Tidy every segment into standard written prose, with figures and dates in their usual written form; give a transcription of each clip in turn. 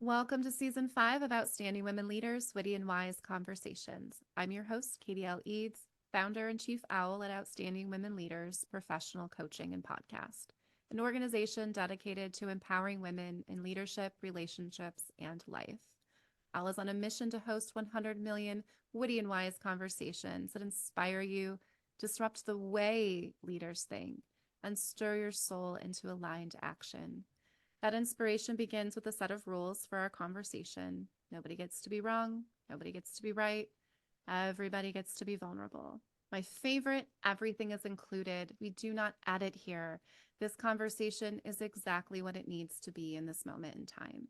Welcome to Season 5 of Outstanding Women Leaders, Witty and Wise Conversations. I'm your host, Katie L. Eads, founder and chief owl at Outstanding Women Leaders, professional coaching and podcast, an organization dedicated to empowering women in leadership, relationships, and life. Owl is on a mission to host 100 million witty and wise conversations that inspire you, disrupt the way leaders think, and stir your soul into aligned action. That inspiration begins with a set of rules for our conversation. Nobody gets to be wrong. Nobody gets to be right. Everybody gets to be vulnerable. My favorite, everything is included. We do not edit here. This conversation is exactly what it needs to be in this moment in time.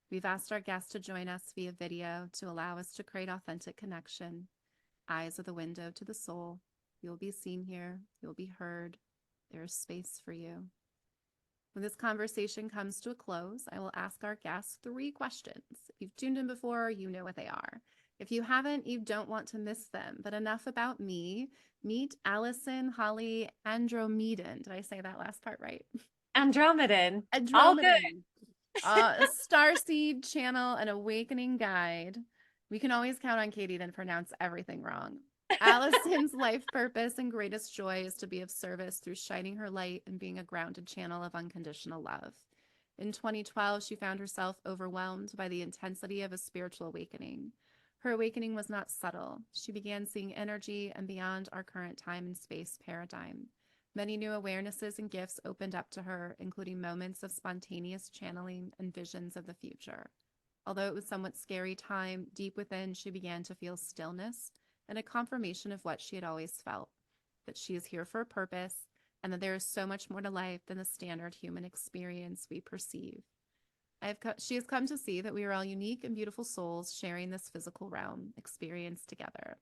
We've asked our guests to join us via video to allow us to create authentic connection. Eyes are the window to the soul. You'll be seen here. You'll be heard. There is space for you. When this conversation comes to a close, I will ask our guests 3 questions. If you've tuned in before, you know what they are. If you haven't, you don't want to miss them. But enough about me. Meet Allison Holley Andromedan. Did I say that last part right? Andromedan. All good. Andromedan. A starseed channel, an awakening guide. We can always count on Katie to pronounce everything wrong. Allison's life purpose and greatest joy is to be of service through shining her light and being a grounded channel of unconditional love. In 2012, she found herself overwhelmed by the intensity of a spiritual awakening. Her awakening was not subtle. She began seeing energy and beyond our current time and space paradigm. Many new awarenesses and gifts opened up to her, including moments of spontaneous channeling and visions of the future. Although it was a somewhat scary time, deep within, she began to feel stillness and a confirmation of what she had always felt, that she is here for a purpose and that there is so much more to life than the standard human experience we perceive. She has come to see that we are all unique and beautiful souls sharing this physical realm experience together.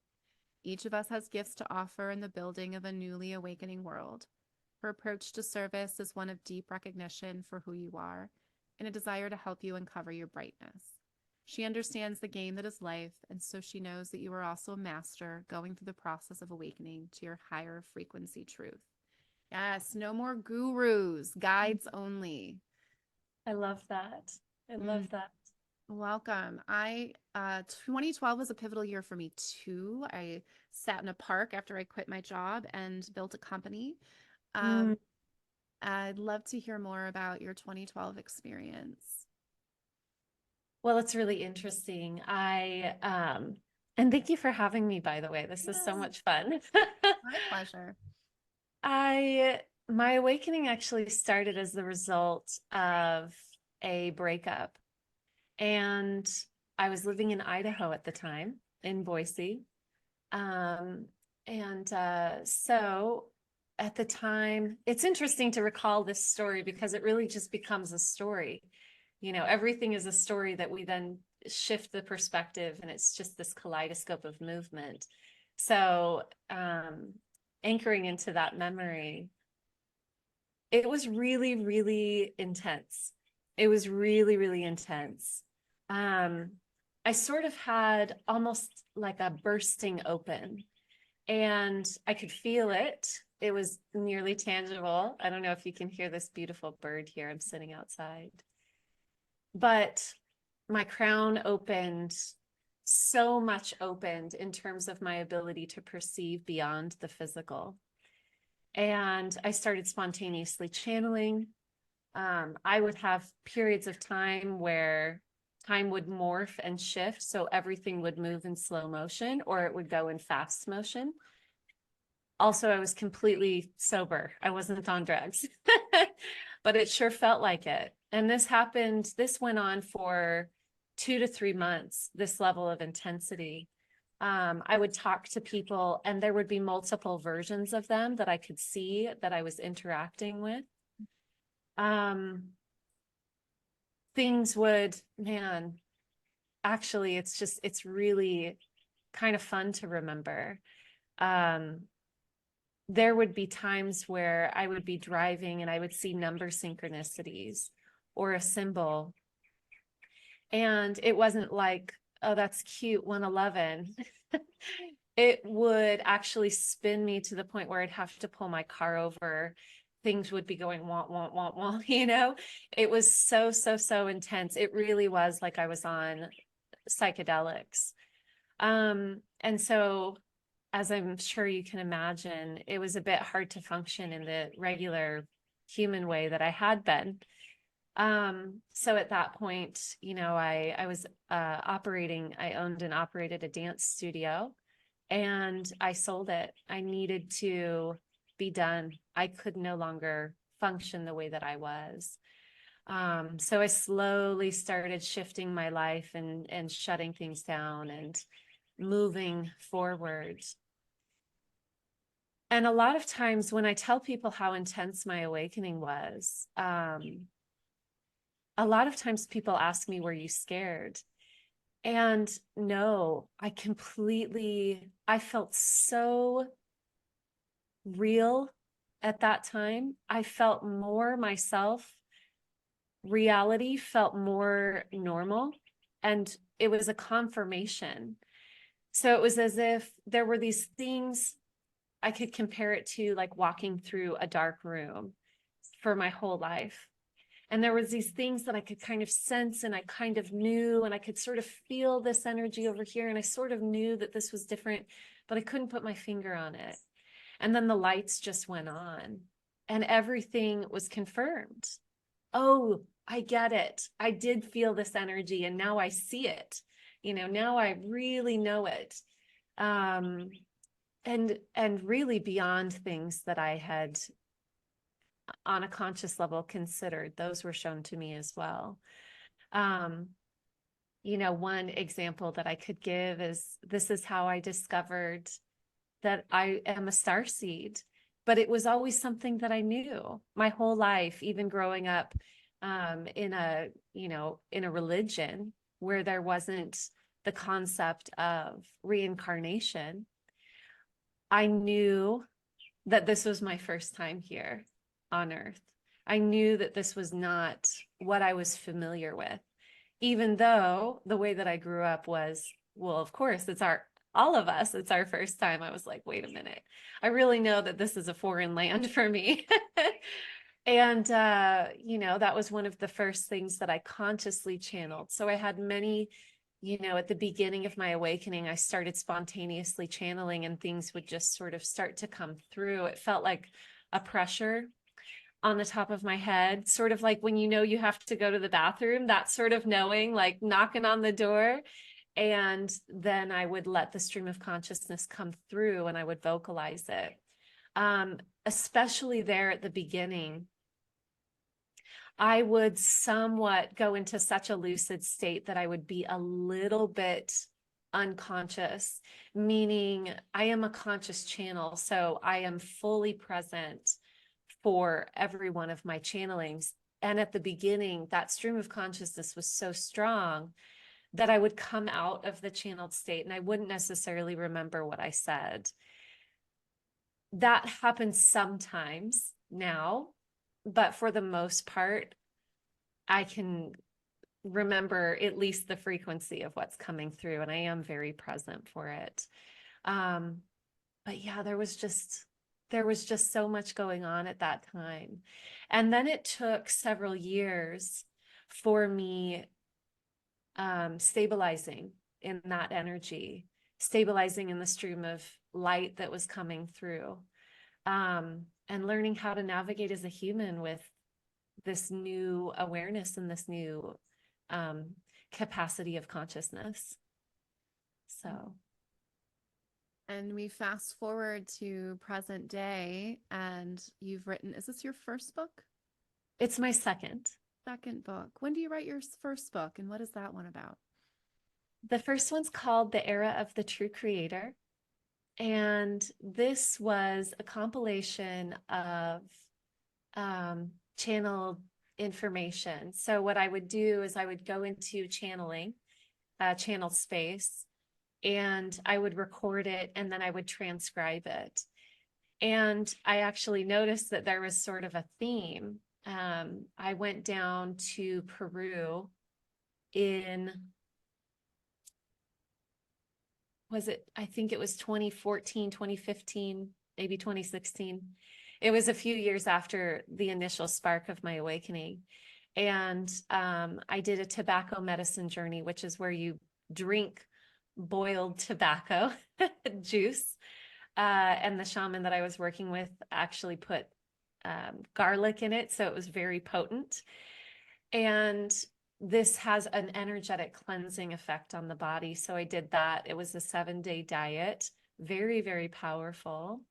Each of us has gifts to offer in the building of a newly awakening world. Her approach to service is one of deep recognition for who you are and a desire to help you uncover your brightness. She understands the game that is life, and so she knows that you are also a master going through the process of awakening to your higher frequency truth. Yes, no more gurus, guides only. I love that. I love that. Welcome. 2012 was a pivotal year for me too. I sat in a park after I quit my job and built a company. I'd love to hear more about your 2012 experience. Well, it's really interesting. And thank you for having me, by the way. This is so much fun. My pleasure. My awakening actually started as the result of a breakup. And I was living in Idaho at the time, in Boise. So at the time, it's interesting to recall this story because it really just becomes a story. You know, everything is a story that we then shift the perspective, and it's just this kaleidoscope of movement. So anchoring into that memory, it was really, really intense. It was really, really intense. I sort of had almost like a bursting open, and I could feel it. It was nearly tangible. I don't know if you can hear this beautiful bird here. I'm sitting outside. But my crown opened, so much opened in terms of my ability to perceive beyond the physical. And I started spontaneously channeling. I would have periods of time where time would morph and shift. So everything would move in slow motion or it would go in fast motion. Also, I was completely sober. I wasn't on drugs, but it sure felt like it. And this went on for 2 to 3 months, this level of intensity. I would talk to people and there would be multiple versions of them that I could see that I was interacting with. Actually, it's really kind of fun to remember. There would be times where I would be driving and I would see number synchronicities or a symbol. And it wasn't like, oh, that's cute, 111. It would actually spin me to the point where I'd have to pull my car over things would be going wah, wah, wah, wah, you know, it was so, so, so intense. It really was like I was on psychedelics. And so, as I'm sure you can imagine, it was a bit hard to function in the regular human way that I had been. So at that point, you know, I was I owned and operated a dance studio, and I sold it. I needed to be done. I could no longer function the way that I was. So I slowly started shifting my life and shutting things down and moving forward. And a lot of times when I tell people how intense my awakening was, a lot of times people ask me, were you scared? And no, I felt so real at that time. I felt more myself. Reality felt more normal. And it was a confirmation. So it was as if there were these things. I could compare it to like walking through a dark room for my whole life. And there was these things that I could kind of sense, and I kind of knew, and I could sort of feel this energy over here. And I sort of knew that this was different, but I couldn't put my finger on it. And then the lights just went on and everything was confirmed. Oh, I get it. I did feel this energy and now I see it. You know, now I really know it. And really beyond things that I had on a conscious level considered, those were shown to me as well. You know, one example that I could give is this is how I discovered that I am a starseed, but it was always something that I knew my whole life, even growing up in a, you know, in a religion where there wasn't the concept of reincarnation. I knew that this was my first time here on Earth. I knew that this was not what I was familiar with, even though the way that I grew up was, well, of course, all of us, it's our first time. I was like, wait a minute, I really know that this is a foreign land for me. And, you know, that was one of the first things that I consciously channeled. So I had many, you know, at the beginning of my awakening, I started spontaneously channeling and things would just sort of start to come through. It felt like a pressure on the top of my head, sort of like when you know you have to go to the bathroom, that sort of knowing, like knocking on the door. And then I would let the stream of consciousness come through and I would vocalize it. Especially there at the beginning, I would somewhat go into such a lucid state that I would be a little bit unconscious, meaning I am a conscious channel. So I am fully present for every one of my channelings. And at the beginning, that stream of consciousness was so strong that I would come out of the channeled state and I wouldn't necessarily remember what I said. That happens sometimes now, but for the most part, I can remember at least the frequency of what's coming through, and I am very present for it. But yeah, there was just so much going on at that time. And then it took several years for me stabilizing in that energy, stabilizing in the stream of light that was coming through, and learning how to navigate as a human with this new awareness and this new capacity of consciousness. So. And we fast forward to present day, and you've written, is this your first book? It's my second. Second book. When do you write your first book, and what is that one about? The first one's called The Era of the True Creator. And this was a compilation of channeled information. So what I would do is I would go into channeling, channel space, and I would record it and then I would transcribe it. And I actually noticed that there was sort of a theme. I went down to Peru in, I think it was 2014, 2015, maybe 2016. It was a few years after the initial spark of my awakening. And I did a tobacco medicine journey, which is where you drink boiled tobacco juice. And the shaman that I was working with actually put garlic in it. So it was very potent. And this has an energetic cleansing effect on the body. So I did that. It was a 7-day diet, very, very powerful.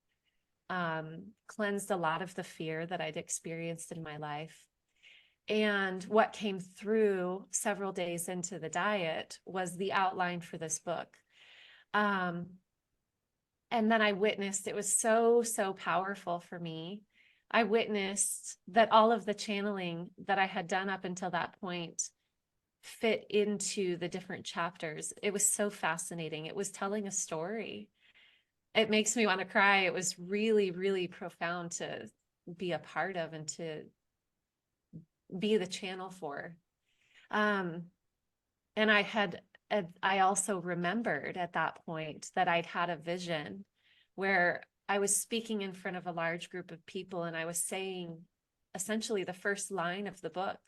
Cleansed a lot of the fear that I'd experienced in my life. And what came through several days into the diet was the outline for this book. And then I witnessed, it was so, so powerful for me. I witnessed that all of the channeling that I had done up until that point fit into the different chapters. It was so fascinating. It was telling a story. It makes me want to cry. It was really, really profound to be a part of and to be the channel for. And I also remembered at that point that I'd had a vision where I was speaking in front of a large group of people and I was saying essentially the first line of the book.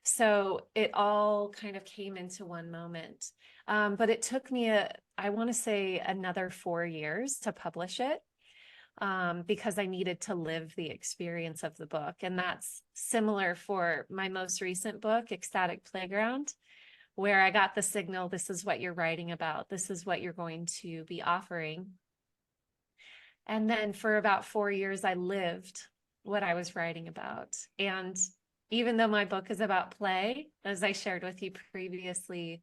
So it all kind of came into one moment. But it took me I want to say another 4 years to publish it. Because I needed to live the experience of the book. And that's similar for my most recent book, Ecstatic Playground, where I got the signal, this is what you're writing about. This is what you're going to be offering. And then for about 4 years, I lived what I was writing about. And even though my book is about play, as I shared with you previously,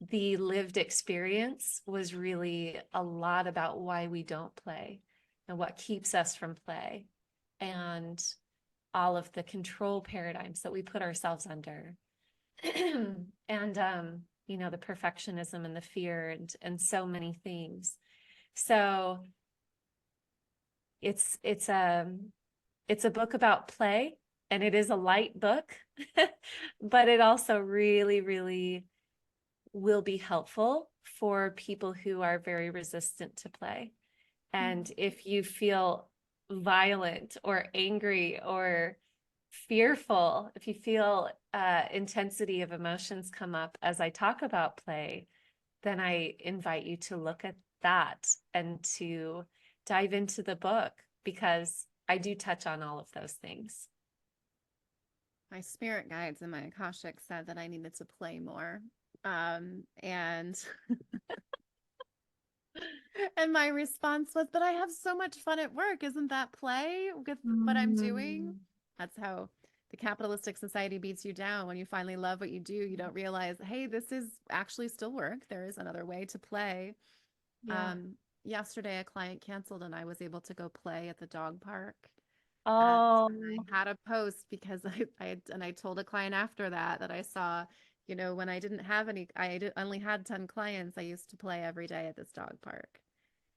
the lived experience was really a lot about why we don't play and what keeps us from play and all of the control paradigms that we put ourselves under. And the perfectionism and the fear and so many things. So it's a book about play, and it is a light book, but it also really, really will be helpful for people who are very resistant to play. And if you feel violent or angry or fearful, if you feel intensity of emotions come up as I talk about play, then I invite you to look at that and to dive into the book, because I do touch on all of those things. My spirit guides and my Akashic said that I needed to play more. And and my response was, but I have so much fun at work. Isn't that play with what I'm doing? That's how the capitalistic society beats you down. When you finally love what you do, you don't realize, hey, this is actually still work. There is another way to play. Yeah. Yesterday, a client canceled and I was able to go play at the dog park. And Oh, I had a post because I told a client after that I saw, when I didn't have any, only had 10 clients, I used to play every day at this dog park.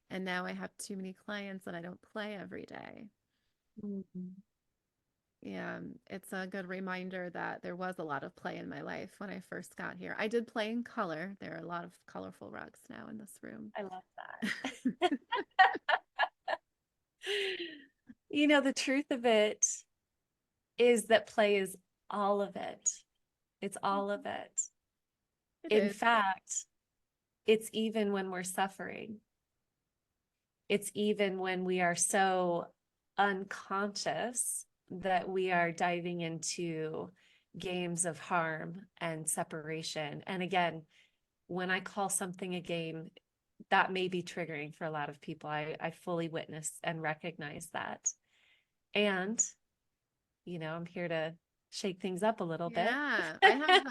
And now I have too many clients and I don't play every day. Yeah, it's a good reminder that there was a lot of play in my life when I first got here. I did play in color. There are a lot of colorful rugs now in this room. I love that. The truth of it is that play is all of it. It's all of it. It In is. fact, it's even when we're suffering. It's even when we are so unconscious that we are diving into games of harm and separation. And again, when I call something a game, that may be triggering for a lot of people. I fully witness and recognize that. And, I'm here to shake things up a little bit. Yeah, I have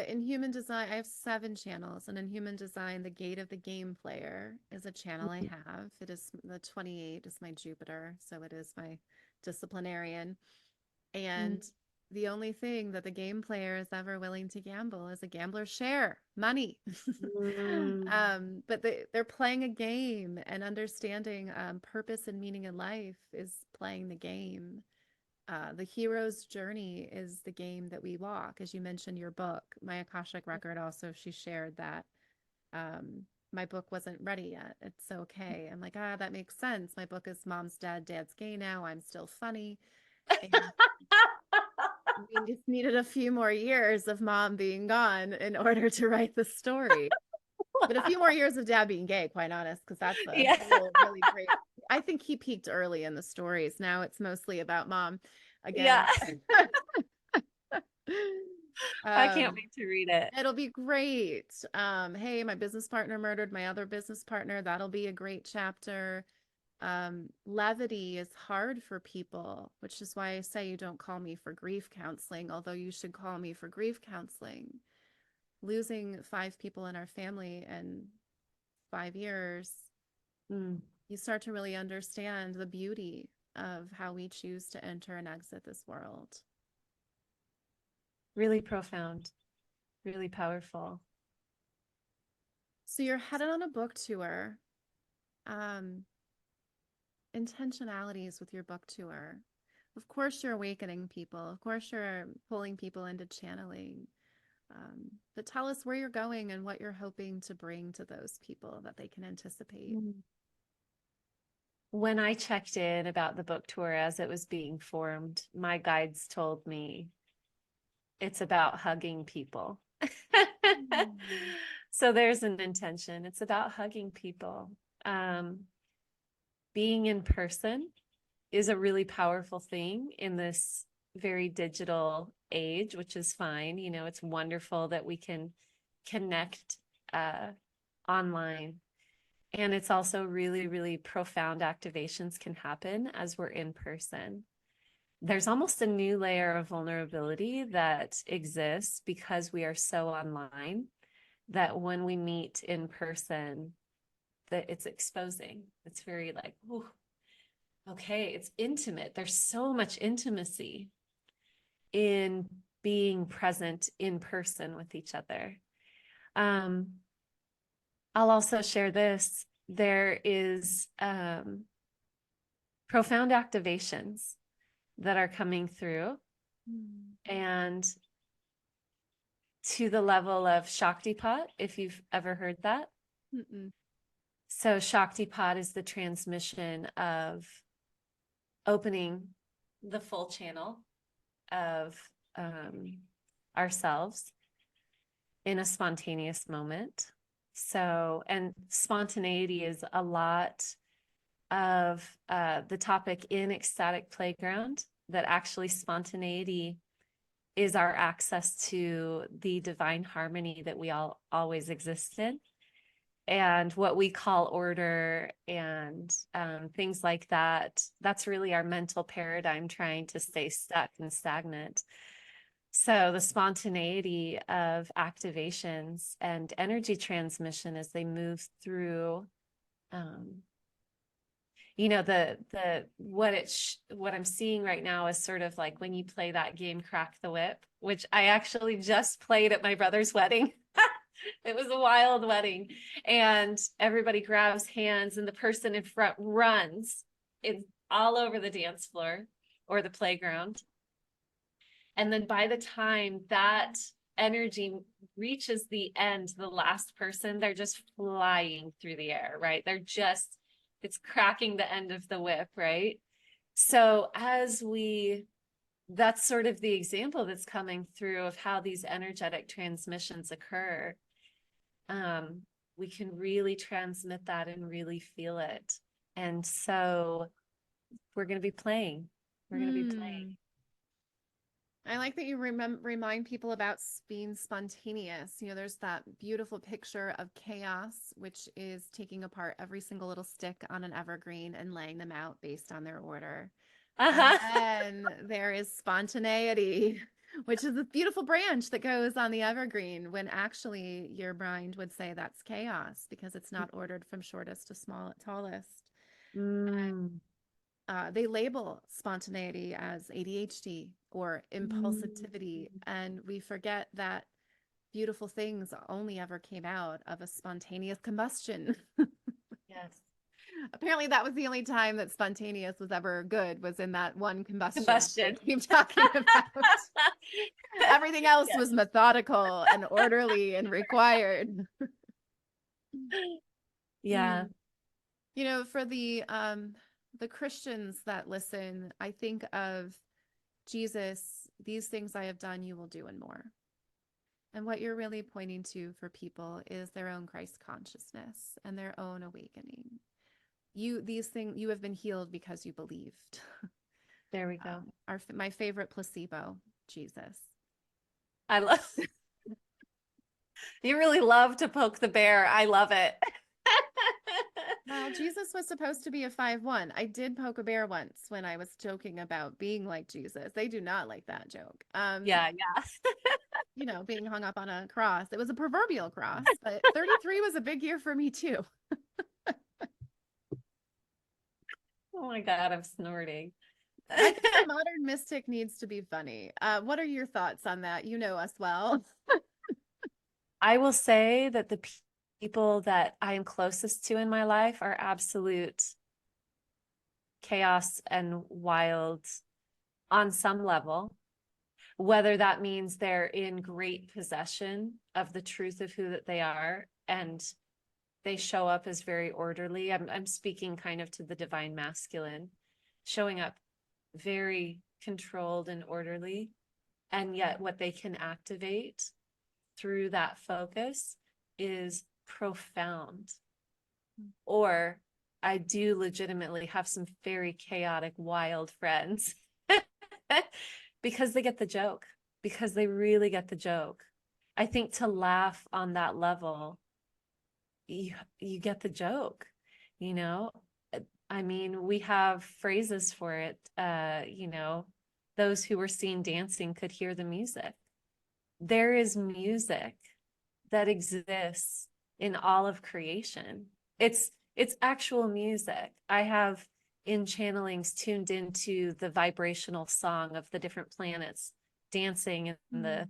in human design, I have 7 channels, and in human design, the gate of the game player is a channel I have. It is the 28 is my Jupiter, so it is my disciplinarian. And the only thing that the game player is ever willing to gamble is a gambler's share, money. But they're playing a game, and understanding purpose and meaning in life is playing the game. The hero's journey is the game that we walk. As you mentioned your book, my Akashic record also, she shared that my book wasn't ready yet. It's okay. I'm like, that makes sense. My book is Mom's Dead, Dad's Gay Now. I'm still funny. And we just needed a few more years of Mom being gone in order to write the story. But a few more years of Dad being gay, quite honest, because that's a Yeah. whole really great. I think he peaked early in the stories. Now it's mostly about Mom again. Yeah. I can't um, wait to read it. It'll be great. Hey, my business partner murdered my other business partner. That'll be a great chapter. Levity is hard for people, which is why I say you don't call me for grief counseling, although you should call me for grief counseling. Losing 5 people in our family in 5 years, you start to really understand the beauty of how we choose to enter and exit this world. Really profound, really powerful. So you're headed on a book tour. Intentionalities with your book tour. Of course, you're awakening people. Of course, you're pulling people into channeling. But tell us where you're going and what you're hoping to bring to those people that they can anticipate. When I checked in about the book tour as it was being formed, my guides told me it's about hugging people. So there's an intention. It's about hugging people. Being in person is a really powerful thing in this very digital age, which is fine. You know, it's wonderful that we can connect online. And it's also really, really profound activations can happen as we're in person. There's almost a new layer of vulnerability that exists because we are so online that when we meet in person, that it's exposing. It's very like, ooh, okay, it's intimate. There's so much intimacy in being present in person with each other. I'll also share this. There is profound activations that are coming through, and to the level of Shaktipat, if you've ever heard that. So Shaktipat is the transmission of opening the full channel of ourselves in a spontaneous moment. So, and spontaneity is a lot of the topic in Ecstatic Playground, that actually spontaneity is our access to the divine harmony that we all always exist in. And what we call order and things like that, that's really our mental paradigm trying to stay stuck and stagnant. So the spontaneity of activations and energy transmission as they move through, you know, what I'm seeing right now is sort of like when you play that game, Crack the Whip, which I actually just played at my brother's wedding. It was a wild wedding, and everybody grabs hands and the person in front runs. It's all over the dance floor or the playground. And then by the time that energy reaches the end, the last person, they're just flying through the air, right? It's cracking the end of the whip, right? So that's sort of the example that's coming through of how these energetic transmissions occur. We can really transmit that and really feel it. And so we're going to be playing. We're going to be playing. I like that you remind people about being spontaneous. You know, there's that beautiful picture of chaos, which is taking apart every single little stick on an evergreen and laying them out based on their order. And there is spontaneity, which is a beautiful branch that goes on the evergreen, when actually your mind would say that's chaos because it's not ordered from shortest to tallest. They label spontaneity as ADHD or impulsivity, and we forget that beautiful things only ever came out of a spontaneous combustion. Yes. Apparently that was the only time that spontaneous was ever good, was in that one combustion. Combustion. We keep talking about. Everything else was methodical and orderly and required. Yeah. You know, for the Christians that listen, I think of Jesus, these things I have done, you will do and more. And what you're really pointing to for people is their own Christ consciousness and their own awakening. These things, you have been healed because you believed. There we go. My favorite placebo, Jesus. I love you really love to poke the bear. I love it. Well, Jesus was supposed to be a 5'1". I did poke a bear once when I was joking about being like Jesus. They do not like that joke. Yeah, yeah. You know, being hung up on a cross. It was a proverbial cross, but 33 was a big year for me too. Oh my God, I'm snorting. I think the modern mystic needs to be funny. What are your thoughts on that? You know us well. I will say that the people that I am closest to in my life are absolute chaos and wild on some level, whether that means they're in great possession of the truth of who that they are and they show up as very orderly. I'm speaking kind of to the divine masculine, showing up very controlled and orderly, and yet what they can activate through that focus is profound. Or I do legitimately have some very chaotic, wild friends because they get the joke, because they really get the joke. I think to laugh on that level, you get the joke, you know? I mean, we have phrases for it. Those who were seen dancing could hear the music. There is music that exists in all of creation. It's actual music. I have in channelings tuned into the vibrational song of the different planets dancing in the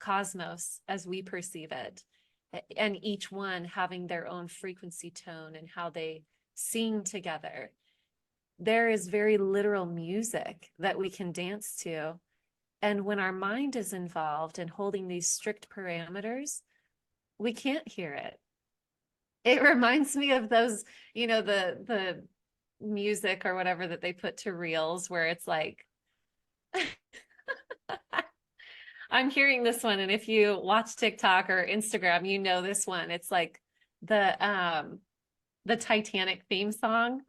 cosmos as we perceive it, and each one having their own frequency tone and how they sing together. There is very literal music that we can dance to. And when our mind is involved in holding these strict parameters, we can't hear it. It reminds me of those, the music or whatever that they put to reels where it's like, I'm hearing this one. And if you watch TikTok or Instagram, you know this one. It's like the Titanic theme song.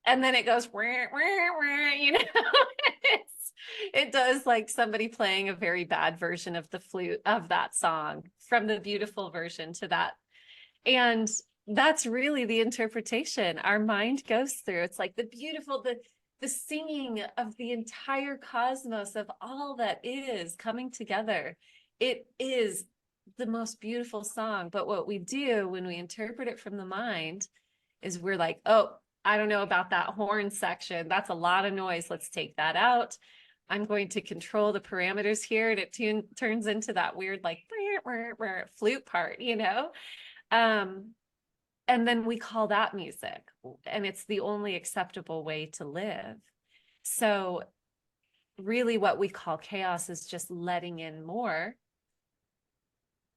And then it goes, wah, wah, wah, it does like somebody playing a very bad version of the flute of that song from the beautiful version to that. And that's really the interpretation our mind goes through. It's like the beautiful, the singing of the entire cosmos of all that is coming together. It is the most beautiful song. But what we do when we interpret it from the mind is we're like, oh, I don't know about that horn section. That's a lot of noise. Let's take that out. I'm going to control the parameters here. And it turns into that weird, like, flute part, and then we call that music, and it's the only acceptable way to live. So really what we call chaos is just letting in more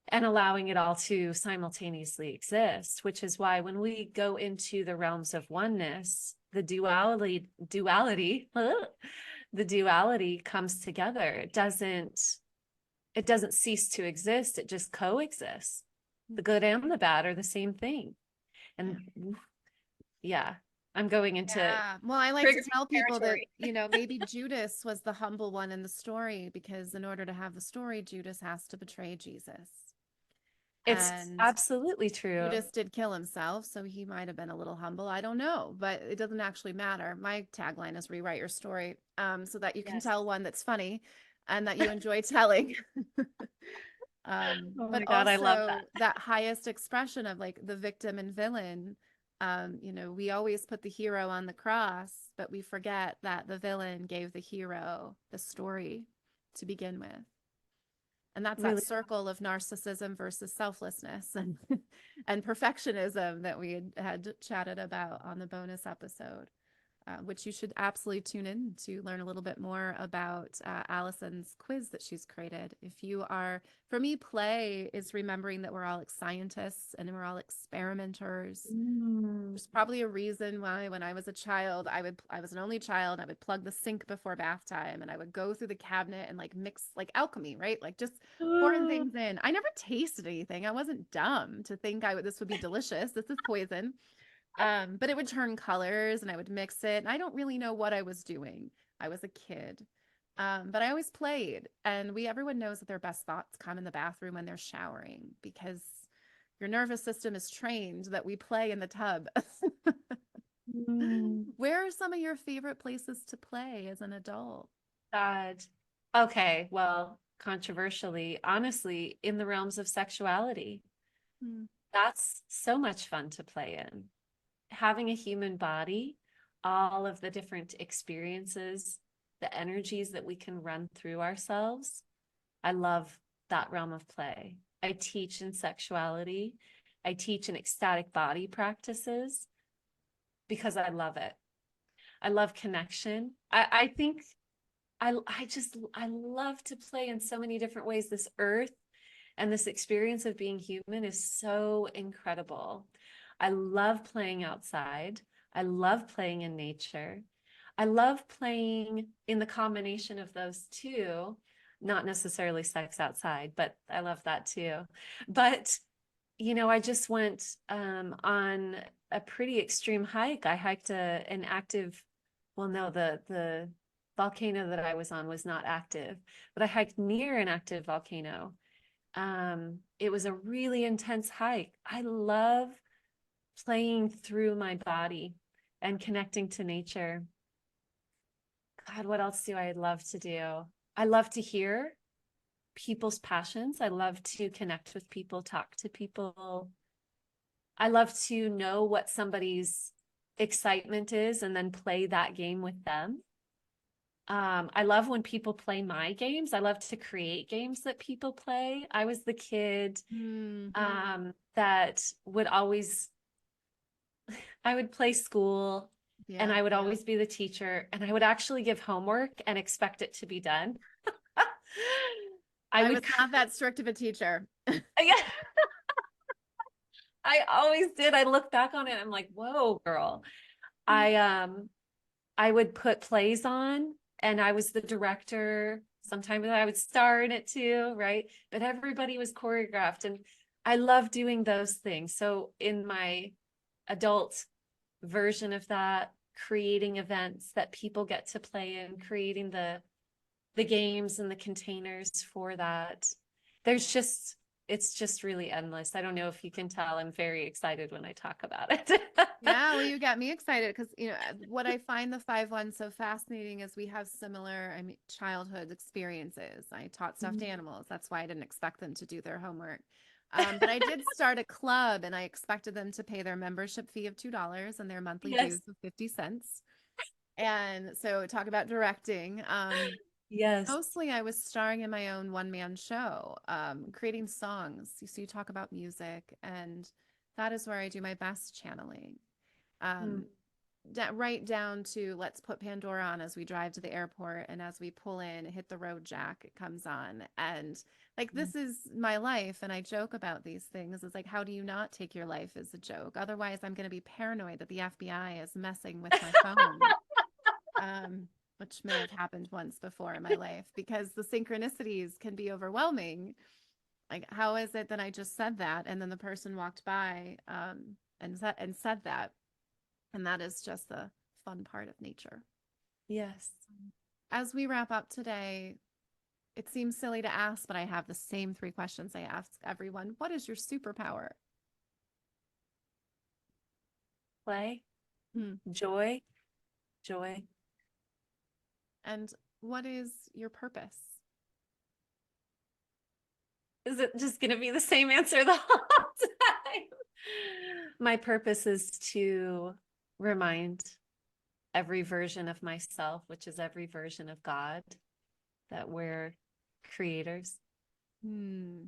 and allowing it all to simultaneously exist, which is why when we go into the realms of oneness, the duality, the duality comes together. It doesn't cease to exist. It just coexists. The good and the bad are the same thing. And yeah, I'm going into Well, I like to tell people territory. that, maybe Judas was the humble one in the story because in order to have the story, Judas has to betray Jesus. It's And absolutely true. Judas did kill himself, so he might have been a little humble. I don't know, but it doesn't actually matter. My tagline is rewrite your story, so that you can tell one that's funny and that you enjoy telling. Oh my But God, I love also that. that highest expression of like the victim and villain. We always put the hero on the cross, but we forget that the villain gave the hero the story to begin with. And that's that Really, circle of narcissism versus selflessness and and perfectionism that we had chatted about on the bonus episode. which you should absolutely tune in to learn a little bit more about Allison's quiz that she's created. If you are, for me, play is remembering that we're all like scientists and we're all experimenters. There's probably a reason why when I was a child, I was an only child, I would plug the sink before bath time and I would go through the cabinet and like mix like alchemy, right? Like just pouring things in. I never tasted anything. I wasn't dumb to think this would be delicious. This is poison. But it would turn colors and I would mix it. And I don't really know what I was doing. I was a kid. But I always played. And everyone knows that their best thoughts come in the bathroom when they're showering because your nervous system is trained that we play in the tub. Where are some of your favorite places to play as an adult? God. Okay, well, controversially, honestly, in the realms of sexuality, Hmm. that's so much fun to play in. Having a human body, all of the different experiences, the energies that we can run through ourselves. I love that realm of play. I teach in sexuality. I teach in ecstatic body practices because I love it. I love connection. I think I love to play in so many different ways. This earth and this experience of being human is so incredible. I love playing outside. I love playing in nature. I love playing in the combination of those two, not necessarily sex outside, but I love that too. But, I just went on a pretty extreme hike. I hiked an active, well, no, the volcano that I was on was not active, but I hiked near an active volcano. It was a really intense hike. I love playing through my body and connecting to nature. God, what else do I love to do? I love to hear people's passions. I love to connect with people, talk to people. I love to know what somebody's excitement is and then play that game with them. I love when people play my games. I love to create games that people play. I was the kid Hmm. that would always, I would play school and Yeah. I would always be the teacher and I would actually give homework and expect it to be done. I I would, was not that strict of a teacher. yeah, I always did. I look back on it. I'm like, whoa, girl. I, um, I would put plays on and I was the director. Sometimes I would star in it too, right? But everybody was choreographed and I love doing those things. So in my adult version of that, creating events that people get to play in, creating the games and the containers for that. It's just really endless. I don't know if you can tell I'm very excited when I talk about it. Yeah, well, you got me excited because what I find the 5-1 so fascinating is we have similar, childhood experiences. I taught stuffed animals. That's why I didn't expect them to do their homework. But I did start a club, and I expected them to pay their membership fee of $2 and their monthly Yes. dues of 50 cents. And so, talk about directing. Yes. Mostly, I was starring in my own one-man show, creating songs. So you talk about music, and that is where I do my best channeling. Mm. um, right down to let's put Pandora on as we drive to the airport and as we pull in, hit the road jack, it comes on. And like, this is my life. And I joke about these things. It's like, how do you not take your life as a joke? Otherwise, I'm going to be paranoid that the FBI is messing with my phone, which may have happened once before in my life because the synchronicities can be overwhelming. Like, how is it that I just said that? And then the person walked by and said that. And that is just the fun part of nature. Yes. As we wrap up today, it seems silly to ask, but I have the same 3 questions I ask everyone. What is your superpower? Play, Hmm. joy, joy. And what is your purpose? Is it just going to be the same answer the whole time? My purpose is to remind every version of myself, which is every version of God, that we're creators. Hmm.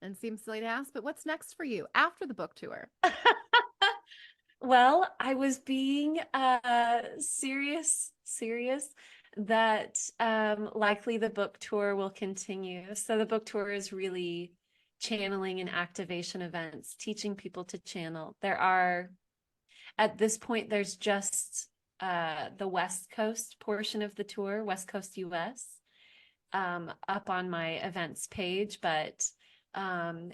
And seems silly to ask, but what's next for you after the book tour? Well, I was being serious that likely the book tour will continue. So the book tour is really channeling and activation events, teaching people to channel. There are, at this point, there's just the West Coast portion of the tour, West Coast US, up on my events page, but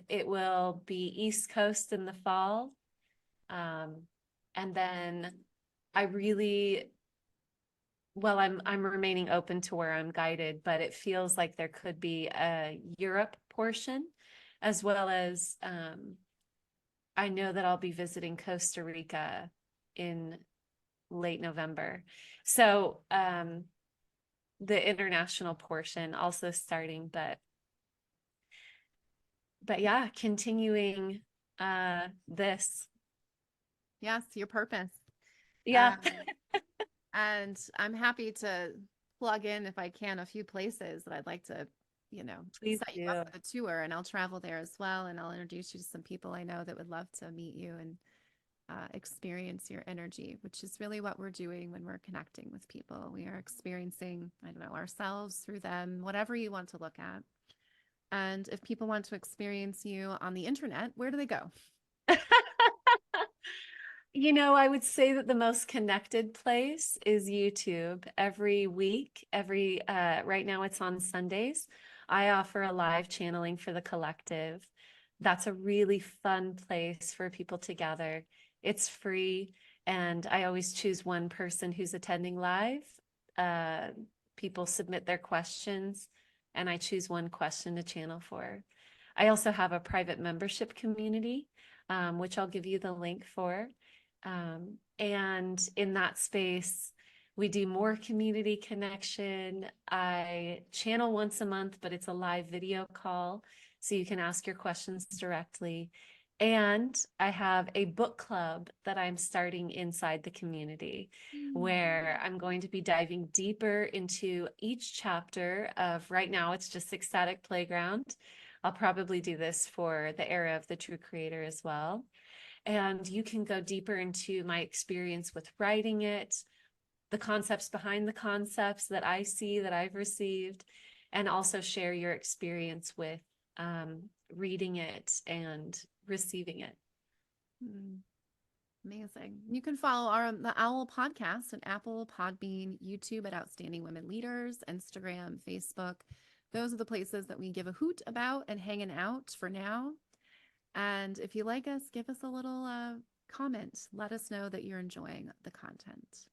it will be East Coast in the fall. And then I really, well, I'm remaining open to where I'm guided, but it feels like there could be a Europe portion, as well as I know that I'll be visiting Costa Rica in late November. So the international portion also starting, but yeah, continuing this. Yes, your purpose. Yeah. Um, and I'm happy to plug in, if I can, a few places that I'd like to, Please set you up do. with a tour, and I'll travel there as well. And I'll introduce you to some people I know that would love to meet you and experience your energy, which is really what we're doing when we're connecting with people. We are experiencing, I don't know, ourselves through them, whatever you want to look at. And if people want to experience you on the internet, where do they go? I would say that the most connected place is YouTube. Every week, right now it's on Sundays. I offer a live channeling for the collective. That's a really fun place for people to gather. It's free, and I always choose one person who's attending live. Uh, People submit their questions, and I choose one question to channel for. I also have a private membership community, which I'll give you the link for. And in that space, we do more community connection. I channel once a month, but it's a live video call, so you can ask your questions directly. And I have a book club that I'm starting inside the community, where I'm going to be diving deeper into each chapter of, right now it's just Ecstatic Playground. I'll probably do this for the era of the True Creator as well. And you can go deeper into my experience with writing it, the concepts behind the concepts that I see, that I've received, and also share your experience with reading it and receiving it. Mm, amazing. You can follow the Owl Podcast on Apple, Podbean, YouTube at Outstanding Women Leaders, Instagram, Facebook. Those are the places that we give a hoot about and hanging out for now. And if you like us, give us a little comment. Let us know that you're enjoying the content.